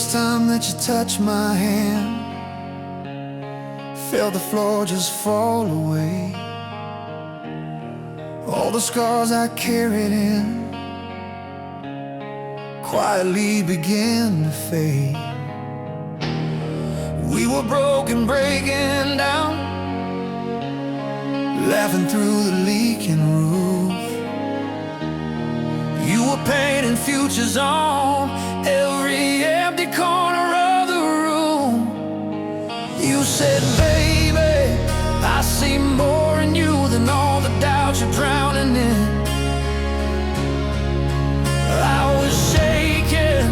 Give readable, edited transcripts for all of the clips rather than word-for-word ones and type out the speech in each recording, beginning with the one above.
first time that you touched my hand, felt the floor just fall away. All the scars I carried in quietly began to fade. We were broken, breaking down, laughing through the leaking roof. You were painting futures on every empty corner of the room. You said, baby, I see more in you than all the doubts you're drowning in. I was shaking,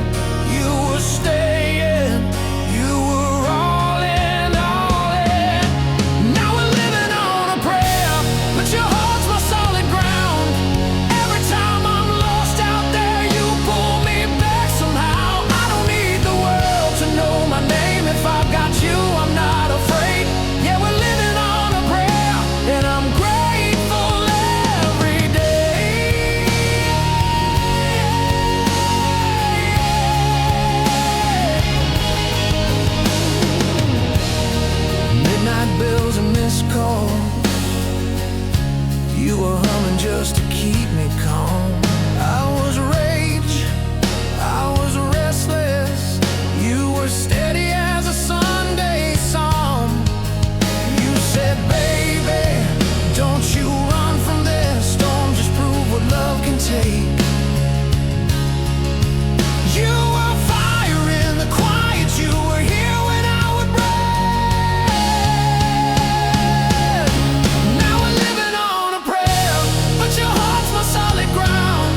you were staying, you were all in, all in. Now we're living on a prayer, but your heart's my solid ground. Every time I'm lost out there, you pull me back somehow. I don't need the world to know my name. If I've got you, I'm not afraid. Yeah, we're living on a prayer, and I'm grateful every day. Midnight bills and missed calls, you were humming just to keep me calm. I was rage, I was restless, you were steady as a Sunday song. You said, baby, don't you run from this storm, just prove what love can take. You were fire in the quiet, you were here when I would break. Now we're living on a prayer, but your heart's my solid ground.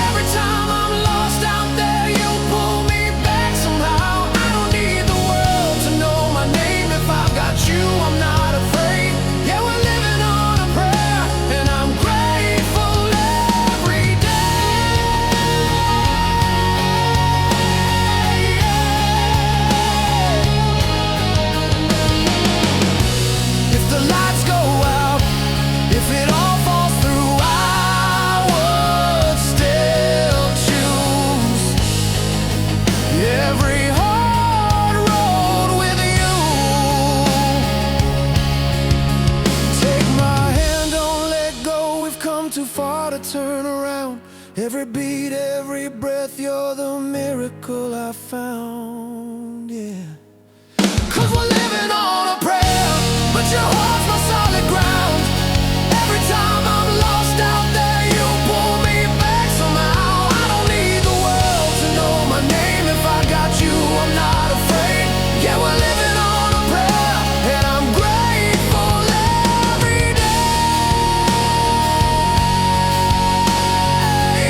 Every time I'm lost out there, you pull me back somehow. I don't need the world to know my name. If I've got you, I'm not afraid. Yeah, we're living on a prayer, and I'm grateful every day. If the lights go out, if it all falls through, I would still choose every hard road with you. Take my hand, don't let go. We've come too far to turn around. Every beat, every breath, you're the miracle I found. Yeah. 'Cause we're living on a prayer, but your heart's my solid ground. Every time I'm lost out there, you pull me back somehow. I don't need the world to know my name. If I got you, I'm not afraid. Yeah, we're living on a prayer, and I'm grateful every day.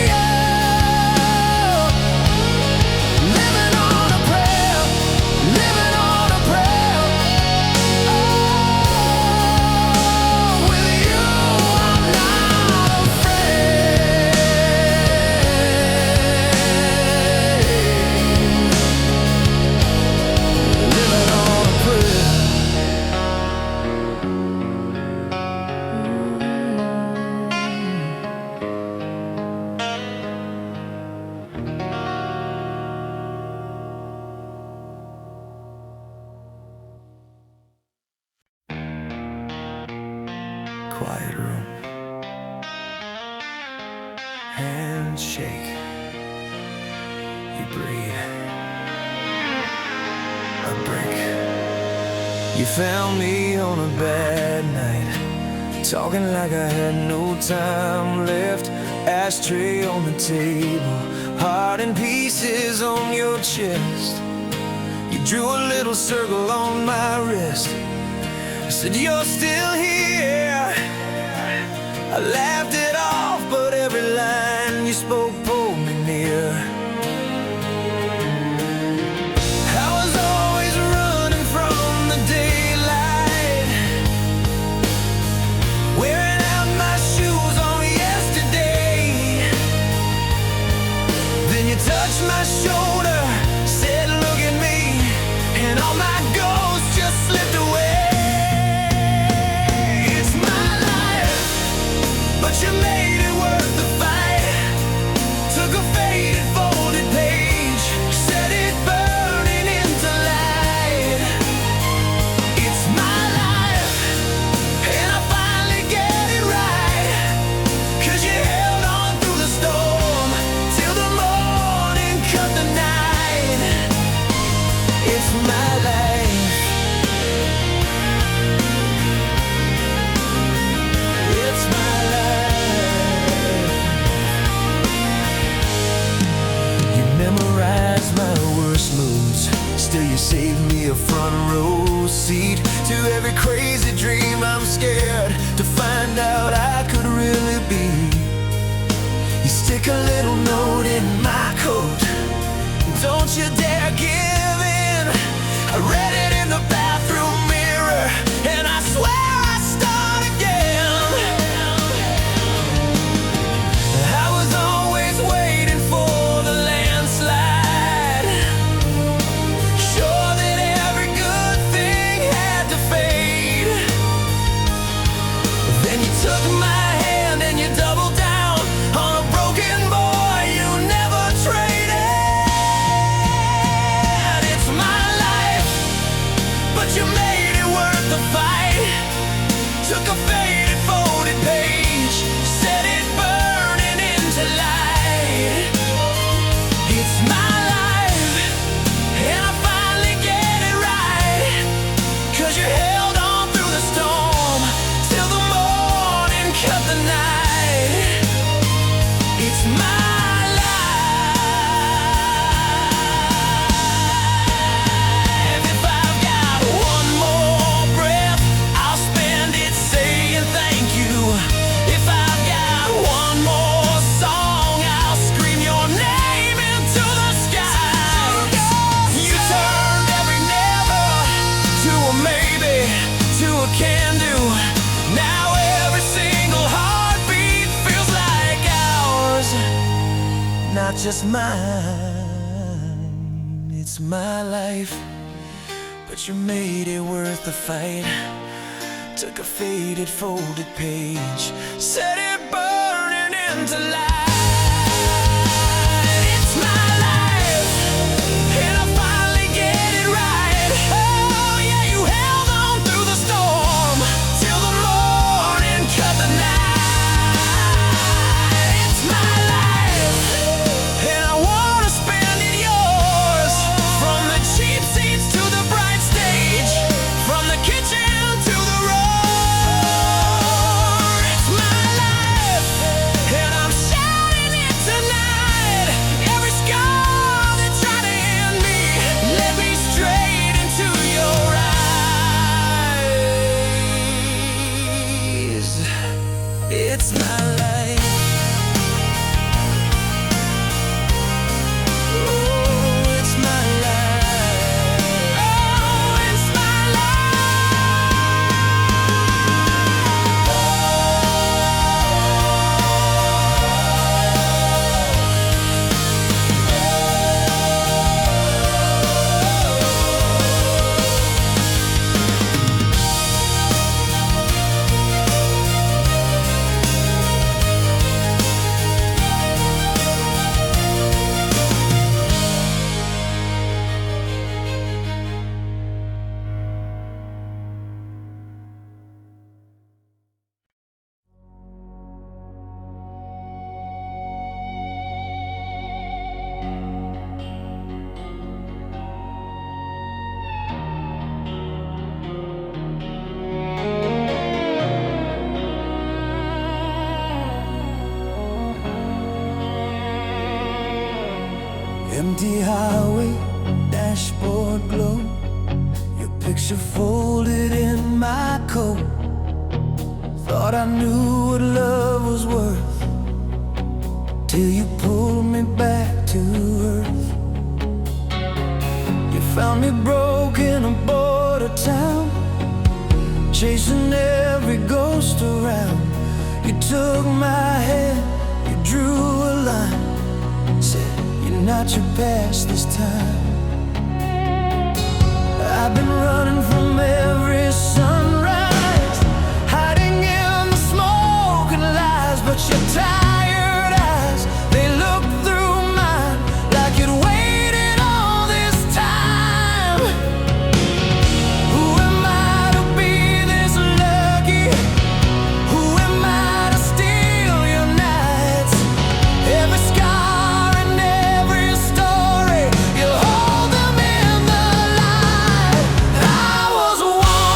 Yeah. Living on a prayer, living on a prayer. Oh, with you, I'm not afraid. Living on a prayer. Quiet room, handshake, you breathe, a break. You found me on a bad night, talking like I had no time left. Ashtray on the table, heart in pieces on your chest. You drew a little circle on my wrist, said you're still here. I laughed it off, but every line you spoke pulled me near. I was always running from the daylight, wearing out my shoes on yesterday. Then you touched my shoulder, said look at me, and all my ghosts just slipped away. It's my life, but you crazy dream. I'm scared to find out I could really be. You stick a little note in my coat, don't you dare give in. I read it in the bathroom mirror, and I swear I start again. I was always waiting for the landslide, sure that every good thing had to fade. Then you took my hand and you doubled down on a broken boy you never traded. It's my life, but you made it worth the fight. Took a faded folded page, set it burning into light. It's my life, and I finally get it right. 'Cause you held on through the storm till the morning cut the night. It's my life. If I've got one more breath, I'll spend it saying thank you. If I've got one more song, I'll scream your name into the sky. You turned every never to a maybe, to a can-do. Now every single heartbeat feels like ours, not just mine. It's my life, but you made it worth the fight. Took a faded folded page, set it burning into light. It's my life, and I finally get it right. Oh yeah, you held on through the storm till the morning cut the night. It's my life, and I wanna spend it yours. From the cheap seats to the bright stage, from the kitchen to the roar. It's my life, and I'm shouting it tonight. Every scar that tried to end me led me straight into your eyes. It's my life. Oh, it's my life. Oh, it's my empty highway, dashboard glow, your picture folded in my coat. Thought I knew what love was worth, till you pulled me back to earth. You found me broke in a border town, chasing every ghost around. You took my hand, you drew a line, said you're not your past this time. I've been running from every sunrise, hiding in the smoke and lies, but your tired eyes, they look through mine like you'd waited all this time. Who am I to be this lucky? Who am I to steal your nights? Every scar and every story, you hold them in the light. I was one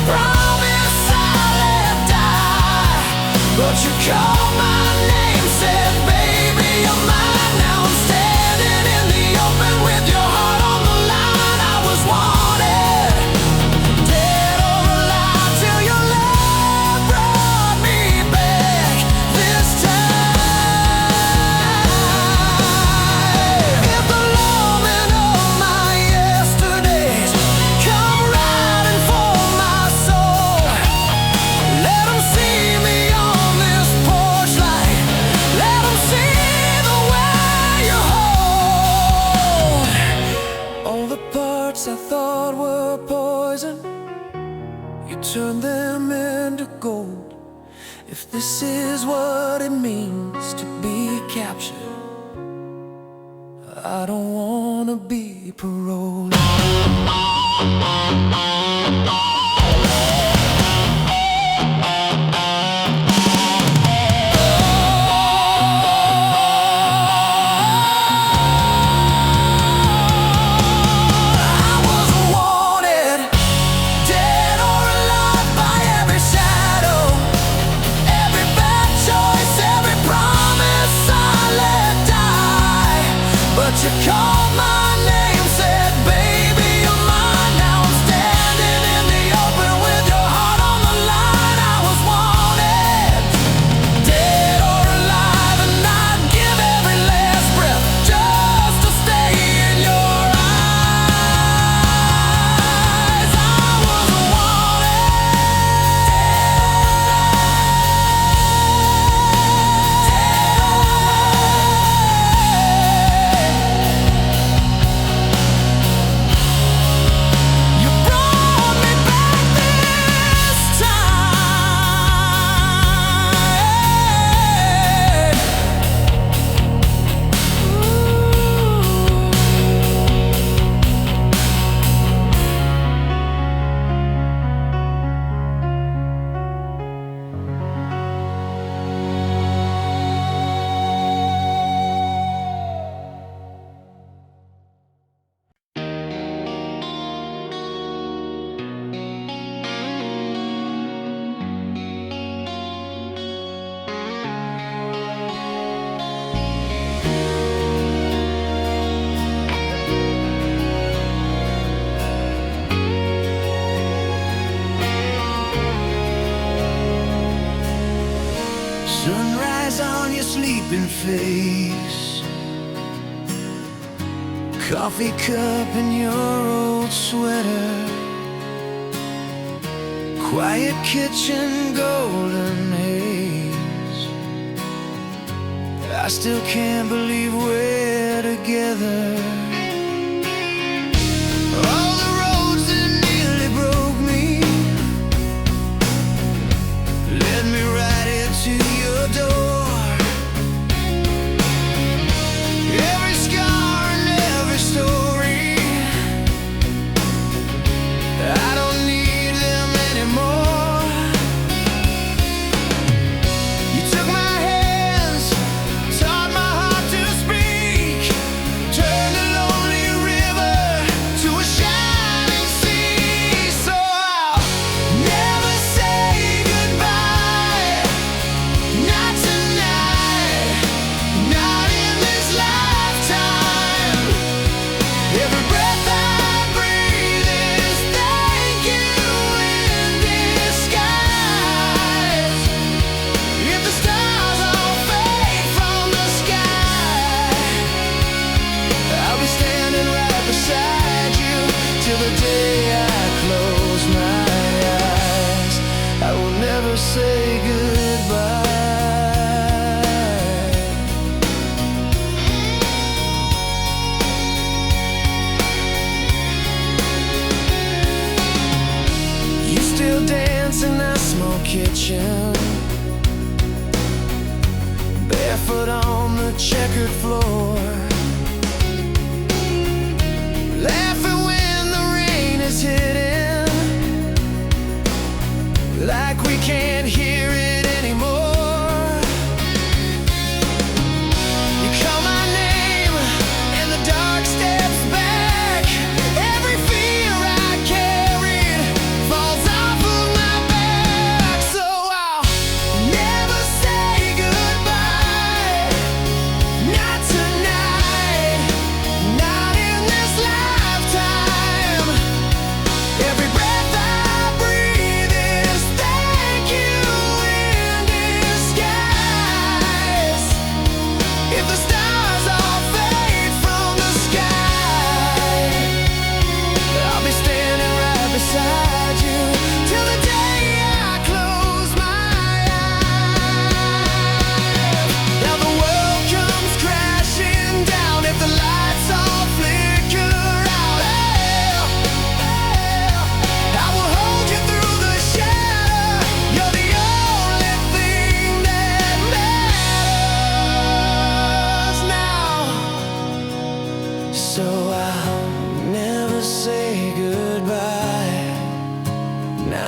promise I'll let die. But you called my name, said, baby, you're mine. Now I'm standing in the open with your heart on the line. I was wanted, dead or alive, till your love brought me back this time. If the longing of my yesterdays come riding for my soul, let them see me on this porch light. Let them see the way you hold. All the parts I thought were poison, you turned them into gold. If this is what it means to be captured, I don't wanna be paroled. I was wanted, dead or alive, by every shadow, every bad choice, every promise I let die. But you called my name, said, baby, you're mine. Now I'm standing in the open with your heart on the line. I was wanted, dead or alive, and I'd give every last breath just to stay in your eyes. I was You brought me back this time. Sunrise on your sleeping face, coffee cup in your old sweater, quiet kitchen, golden haze. I still can't believe we're together. All the roads that nearly broke me led me right here to your door. Every scar and every story, I don't need them anymore. You took my hands, taught my heart to speak, turned a lonely river to a shining sea. So I'll never say goodbye, not tonight, not in this lifetime. Every breath I breathe is thank you in disguise. If the stars all fade from the sky, I'll be standing right beside you till the day I close my eyes. I will never say goodbye. You still dance in that small kitchen, barefoot on the checkered floor, laughing when the rain is hitting, like we can't hear it anymore. You call my name and the dark steps back. Every fear I carried falls off of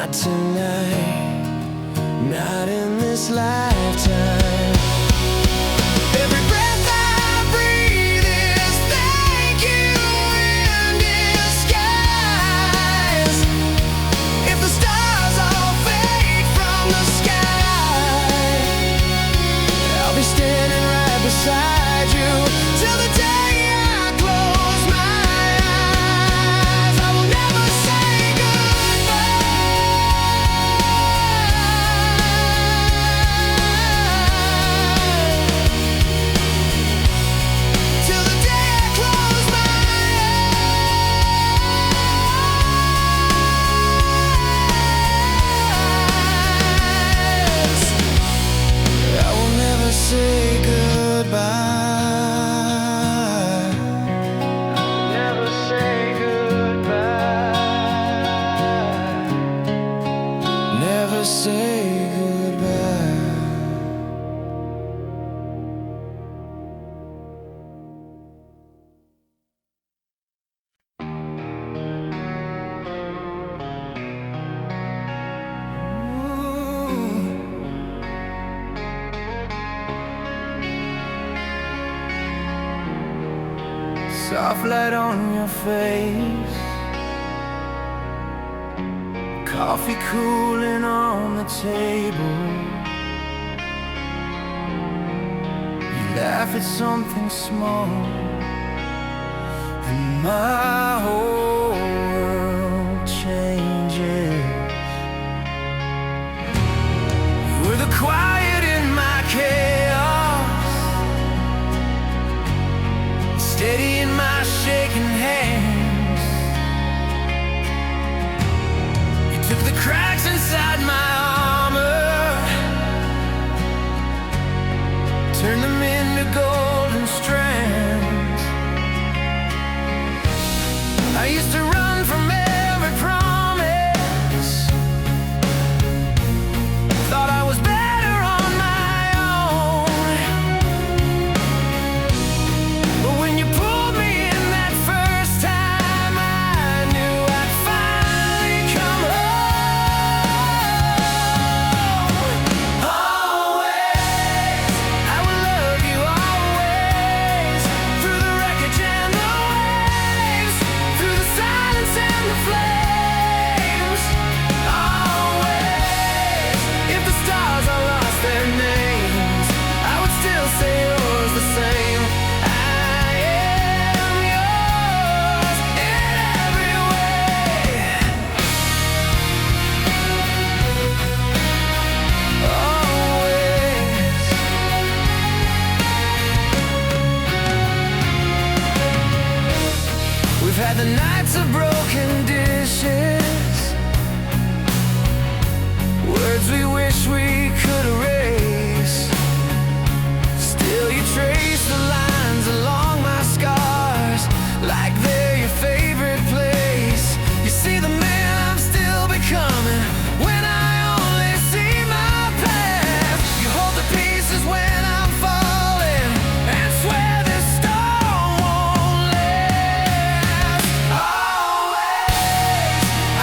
not tonight, not in this lifetime. Every breath I breathe is thank you in disguise. If the stars all fade from the sky, I'll be standing right beside you till the day I close my eyes. I will never say goodbye till the day I close my eyes. I will never say goodbye. Never say goodbye. Never say goodbye. Soft light on your face, coffee cooling on the table. You laugh at something small, and my whole world changes. You were the quiet in my chaos, steady in my shaking hands. You took the cracks inside my armor, turned them into golden strands. I used to run from every promise, thought I was better on my own. But when you pulled me in that first time, I knew I'd finally come home. Always, I will love you always, through the wreckage and the waves, through the silence and the flames. Always, if the stars all lost their names, I would still say yours the same. I am yours in every way. Always. We've had the nights of broken dishes, words we wish we could erase. Still you trace the lines along my scars, like they're your favorite place. You see the man I'm still becoming when I only see my past. You hold the pieces when I'm falling and swear this storm won't last. Always,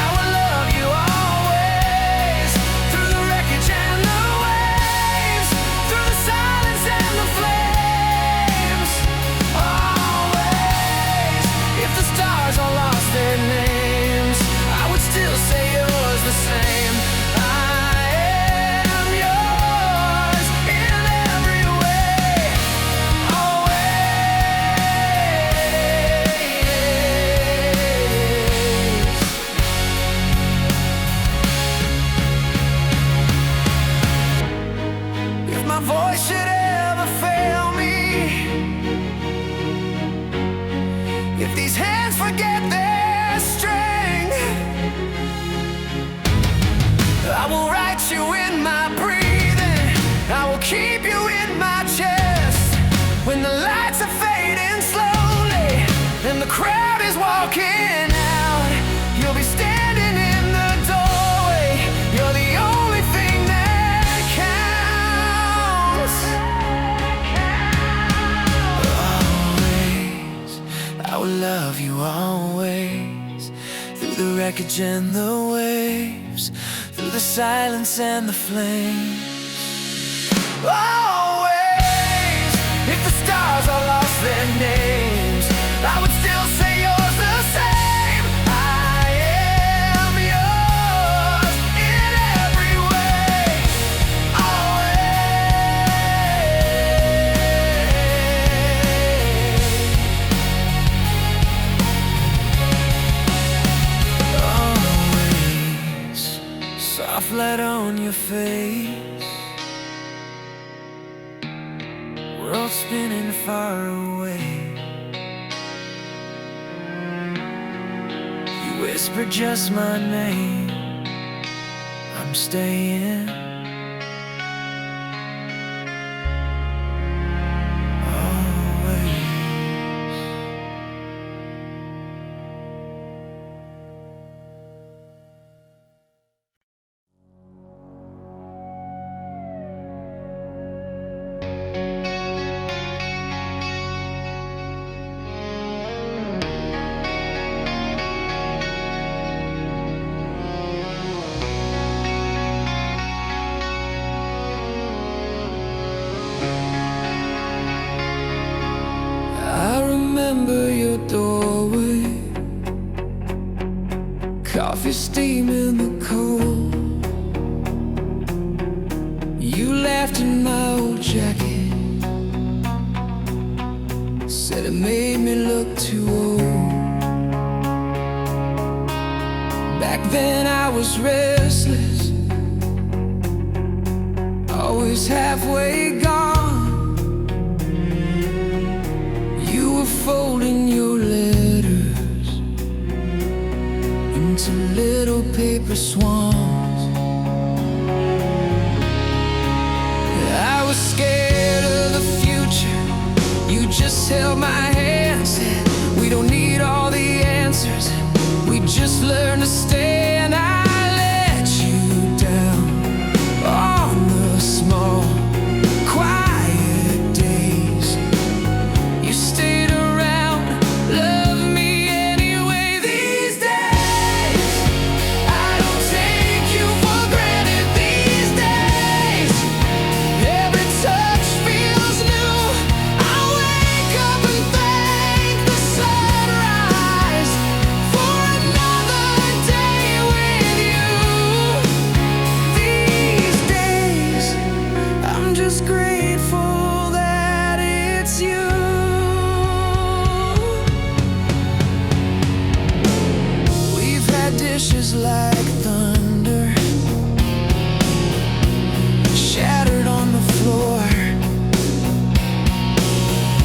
I will love you always, through the wreckage and the waves, through the silence and the flames. Always, if the stars all lost their names, I would still say yours the same. I am yours in every way. Always. If my voice should ever fail me, if these hands forget their strength, I will write you in my breathing, I will keep you in my chest. When the lights are fading slowly and the crowd is walking out, you'll be standing in the doorway. You're the only thing that counts. Always, I will love you always, through the wreckage and the waves, through the silence and the flames. Always, if the stars all lost their names, I would still say yours the same. I am yours in every way, always. Always, soft light on your face, world spinning far away. You whisper just my name, I'm staying. Always. Remember your doorway, coffee steam in the cold. You laughed in my old jacket, said it made me look too old. Back then I was restless, always halfway gone. Folding your letters into little paper swans. I was scared of the future, you just held my hand, said we don't need all the answers, we just learn to stay. And I let you down on the small, quiet days. You stayed around, love me anyway. These days, I don't take you for granted. These days, every touch feels new. I wake up and thank the sunrise for another day with you. These days, I'm just grateful that it's you. Dishes like thunder, shattered on the floor.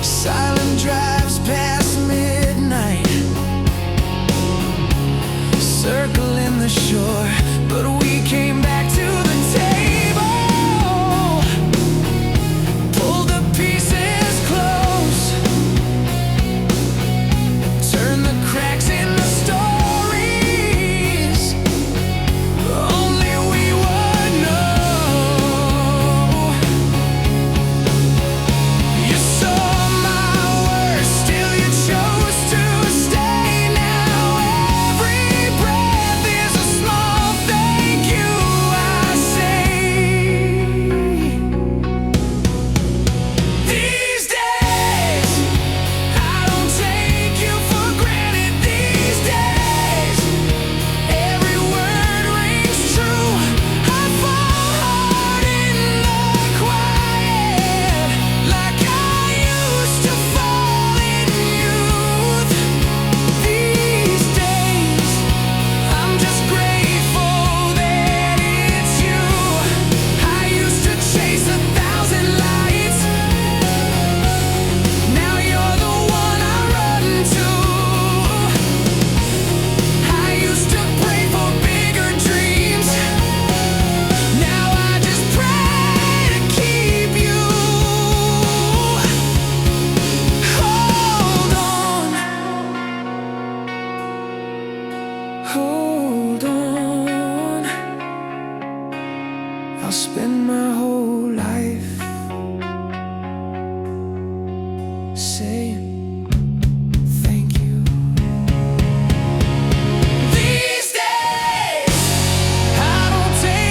Silent drives past midnight, circling the shore. But we came back to the table, pulled the pieces close, turned the cracks in the story. spend my whole life saying thank you. These days I don't take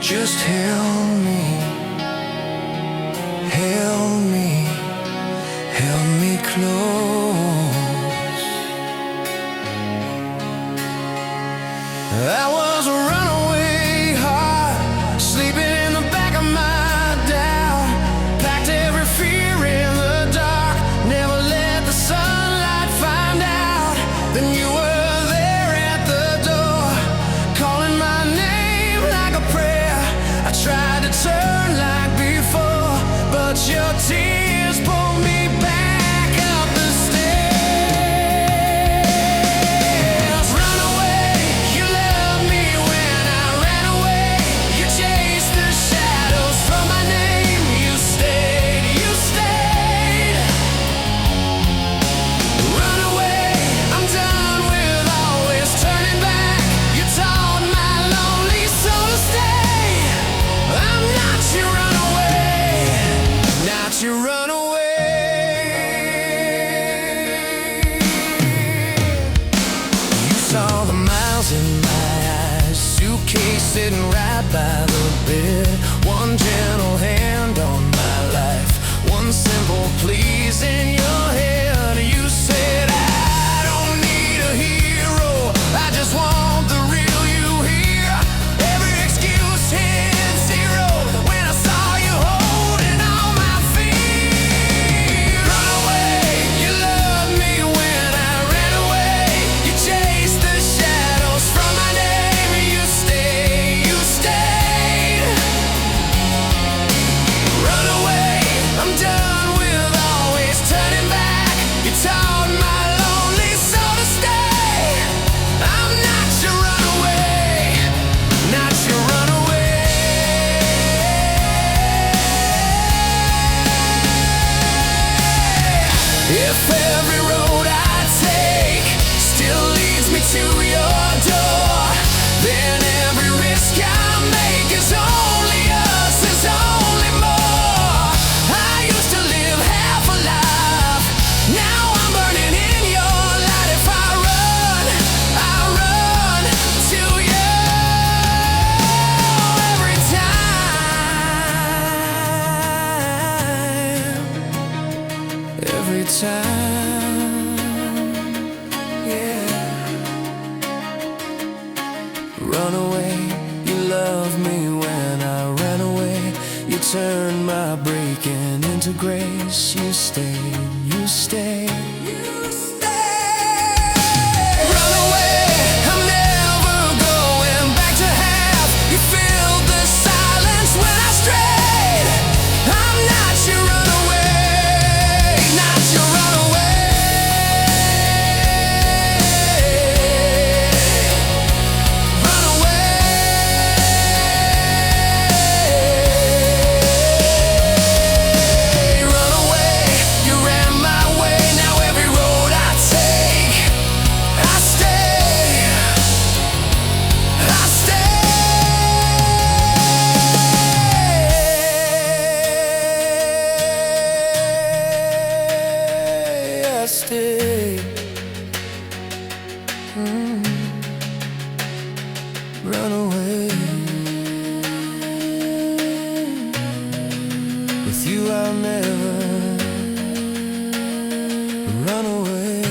just held me, held me, held me close. I was a runaway heart, sleeping in the back of my doubt. Packed every fear in the dark, never let the sunlight find out. Then you were there at the door, calling my name like a prayer. I tried to turn like before, but your tears pulled me back up the stairs. Run away, you loved me when I ran away. You chased the shadows from my name. You stayed, you stayed. Run away, I'm done with always turning back. You taught my lonely soul to stay. I'm not your runaway, not your runaway. You saw the miles in my eyes, suitcase sitting right by the bed. One gentle hand on my life, one simple please in your head. You said I don't need a hero, I just want the real you here. Every excuse hit zero when I saw you holding on my feet. Run away, you loved me when I ran away. You chased the shadows from my name. You stayed, you stayed. Run away, I'm done with always turning back. You taught my lonely soul to stay. I'm not your runaway, not your runaway. If every road I take still leads me to your door, then every risk I make is only us, is only more. I used to live half alive, now I'm burning in your light. If I run to you every time, yeah. Run away, you loved me when I ran away. You turned my breaking into grace. You stayed, you stayed. Run away, I'm never going back to half. You filled the silence when I strayed. I'm not your runaway, not your runaway. Run away. Run away, you ran my way. Now every road I take, I stay, I stay, Run away. With you I'll never run away.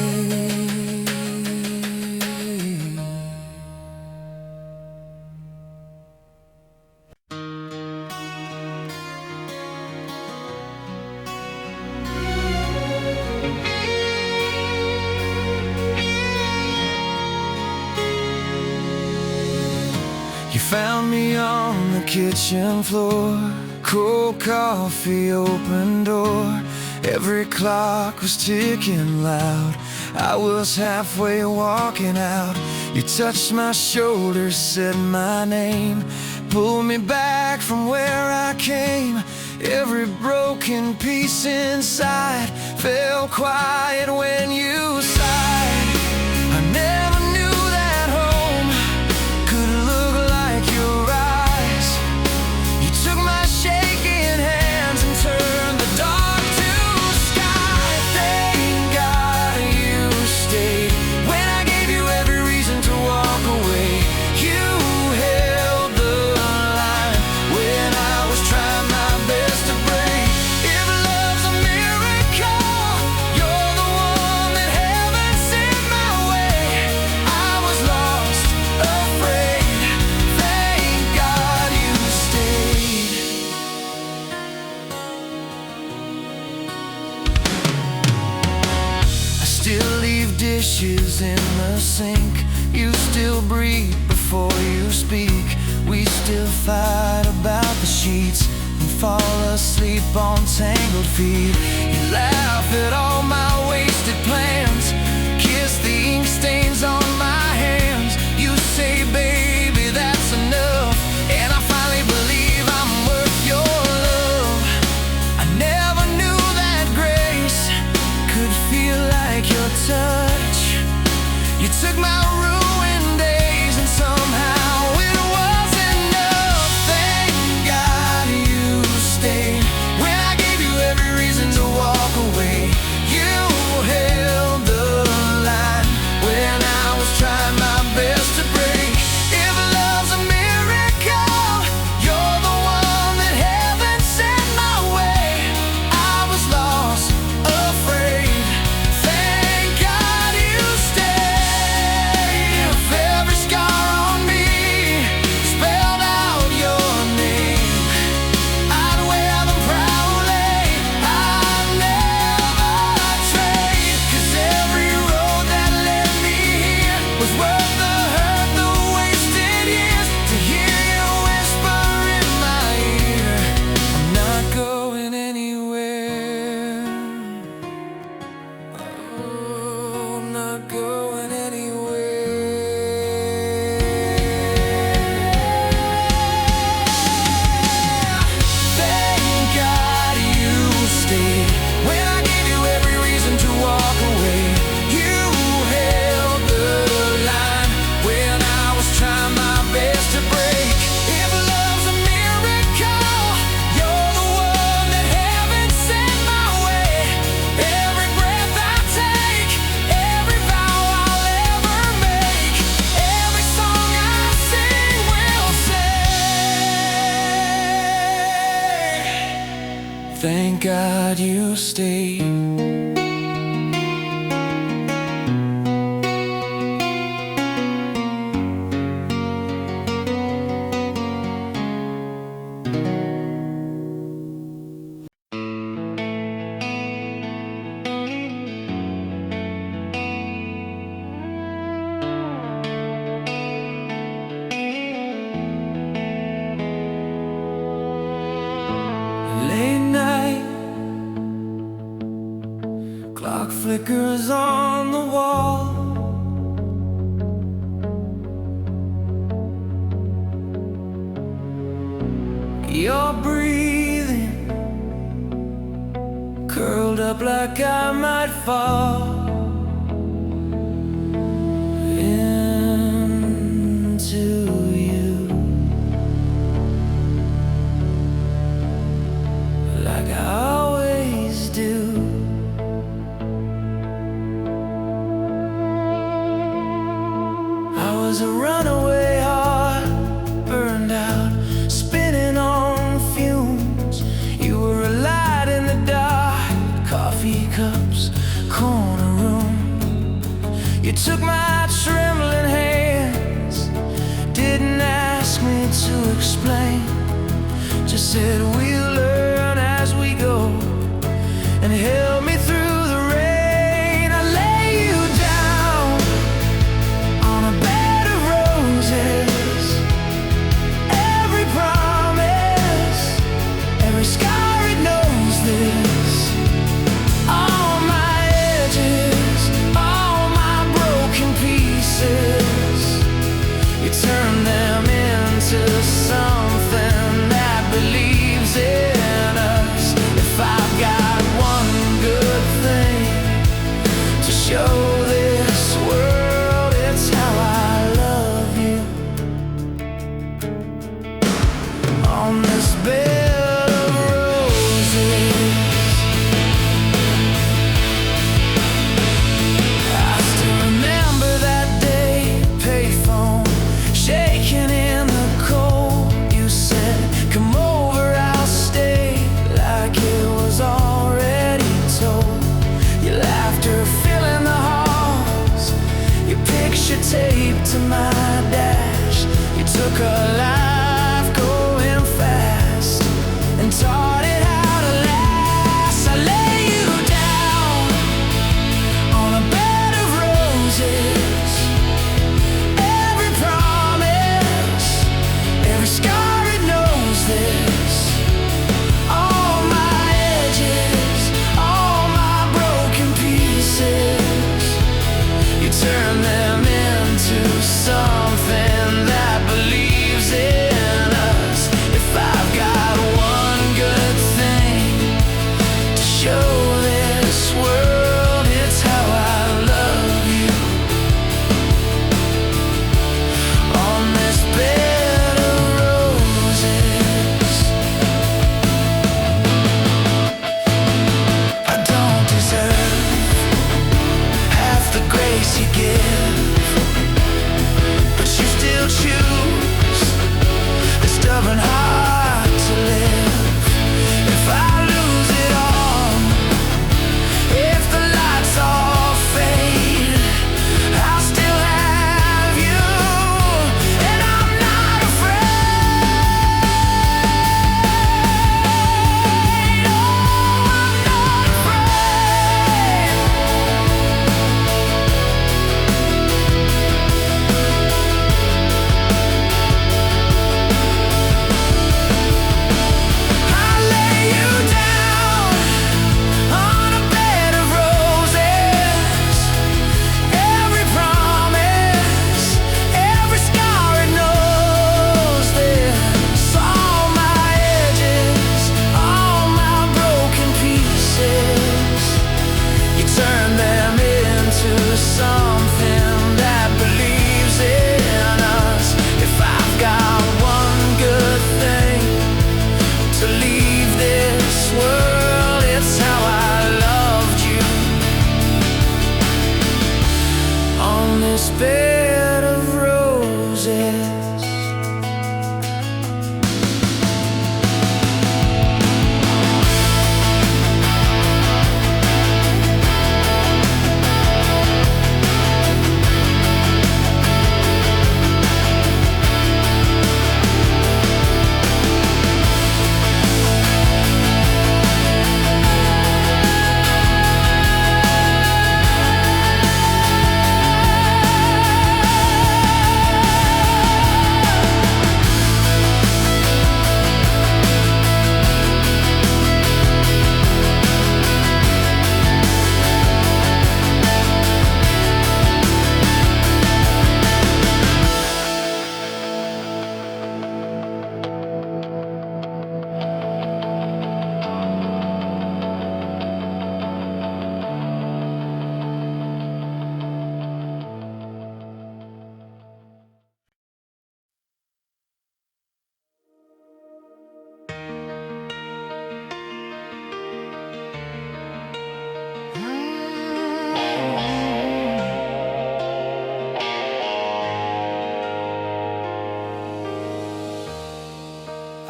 You found me on the kitchen floor, cold coffee, open door. Every clock was ticking loud, I was halfway walking out. You touched my shoulder, said my name, pulled me back from where I came. Every broken piece inside fell quiet when you sighed. I never knew that home could look like your eyes. You took my shaking hands and turned the dark to sky. Thank God you stayed when I gave you every reason to walk away. You held the line before you speak. We still fight about the sheets and fall asleep on tangled feet. You laugh at all my wasted plans, kiss the ink stains on my hands. You say, baby, that's enough, and I finally believe I'm worth your love. I never knew that grace could feel like your touch. You took my ruined days and somehow it was enough. Thank God you stayed when I gave you every reason to walk away. You held the line when I was trying my best to break. If love's a miracle, you're the one that heaven sent my way. I was lost, afraid. Thank God you stayed. If every scar on me spelled out your name, I'd wear them proudly. I'd never trade, 'cause every road that led me here was worth the hurt, the wasted years. To hear you whisper in my ear, I'm not going anywhere. Oh, I'm not going anywhere. Thank God you stayed when I gave you every reason to walk away. You held the line when I was trying my best to break. If love's a miracle, you're the one that heaven sent my way. Every breath I take, every vow I'll ever make, every song I sing will say, thank God you stayed. Late night, clock flickers on the wall. You're breathing, curled up like I might fall into you, like I always do. I was a runaway heart, burned out, spinning on fumes. You were a light in the dark, coffee cups, corner room. You took my trembling hands, didn't ask me to explain, just said we'll learn as we go, and held me through the rain. I lay you down on a bed of roses. Every promise, every scar, it knows this. All my edges, all my broken pieces, you turn them into something that believes in us. If I've got one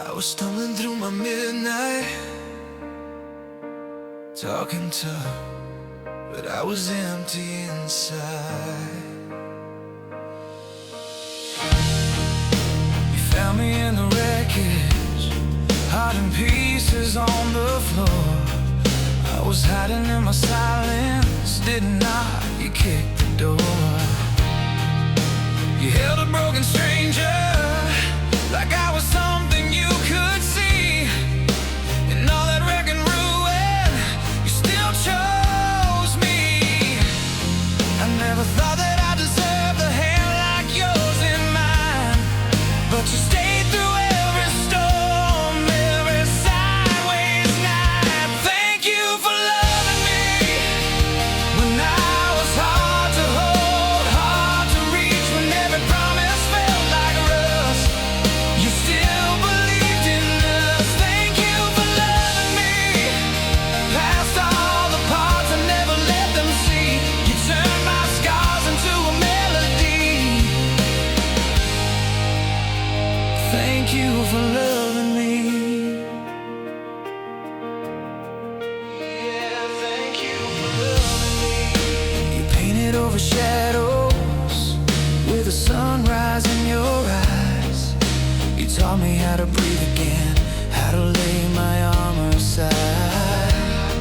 I was stumbling through my midnight, talking tough, but I was empty inside. You found me in the wreckage, heart in pieces on the floor. I was hiding in my silence, didn't knock, you kicked the door. You held a broken stranger like I was something you could see. In all that wreck and ruin, you still chose me. I never thought that I deserved a hand like yours in mine, but you stayed through every storm, every sideways night. Thank you for loving me when I was hard to hold, hard to reach, when every promise felt like rust. You still believed in us. Thank you for loving me past all the parts I never let them see. You turned my scars into a melody. Thank you for loving me. Yeah, thank you for loving me. You painted over shadows with a sunrise in your eyes. You taught me how to breathe again, how to lay my armor aside.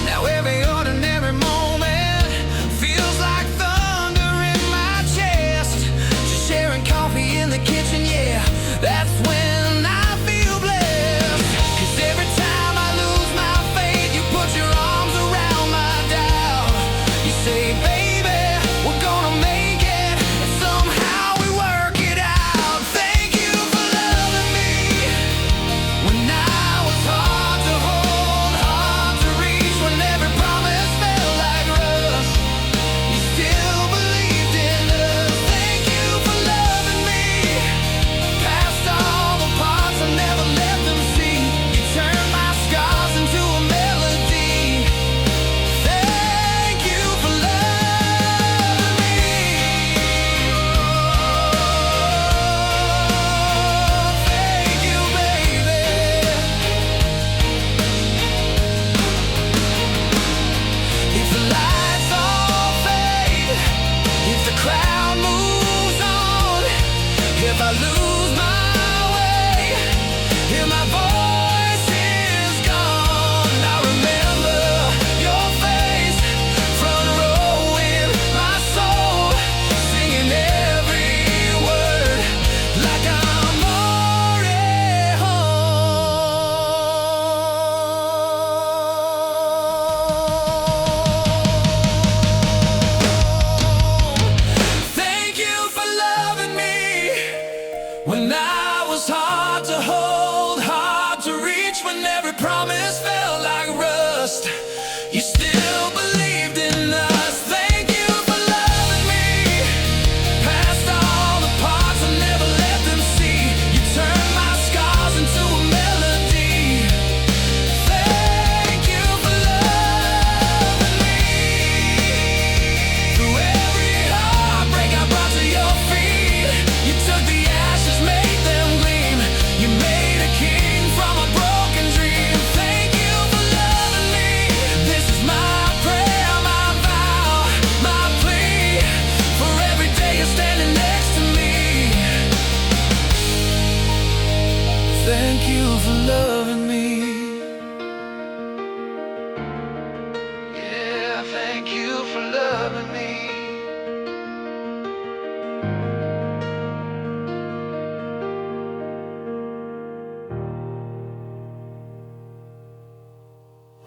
Now every ordinary moment feels like thunder in my chest. Just sharing coffee in the kitchen, yeah, that's when I feel blessed. 'Cause every time I lose my faith, you put your arms around my doubt. You say, baby, we're gonna make it, and somehow we work it out. Thank you for loving me when I was hard to hold, hard to reach, when every promise felt like rust. You still believed in us. Thank you for loving me past all the parts I never let them see. You turned my scars into a melody. Thank you for loving me. Thank you, baby. If the lights all fade, if the crowd moves on, if I lose my way, if my voice is gone, I remember your face, front row in my soul, singing every word like I'm already home. Thank you for loving me when I was hard to hold, hard to reach, when every promise felt like rust. You still believed in us. Thank you for loving me past all the parts I never let them see. You turned my scars into a melody. Thank you for loving me. Through every heartbreak I brought to your feet, you took the ashes, made them gleam. You made a king from a broken dream. Thank you for loving me. This is my prayer, my vow, my plea, for every day you're standing next to me. Thank you for loving me.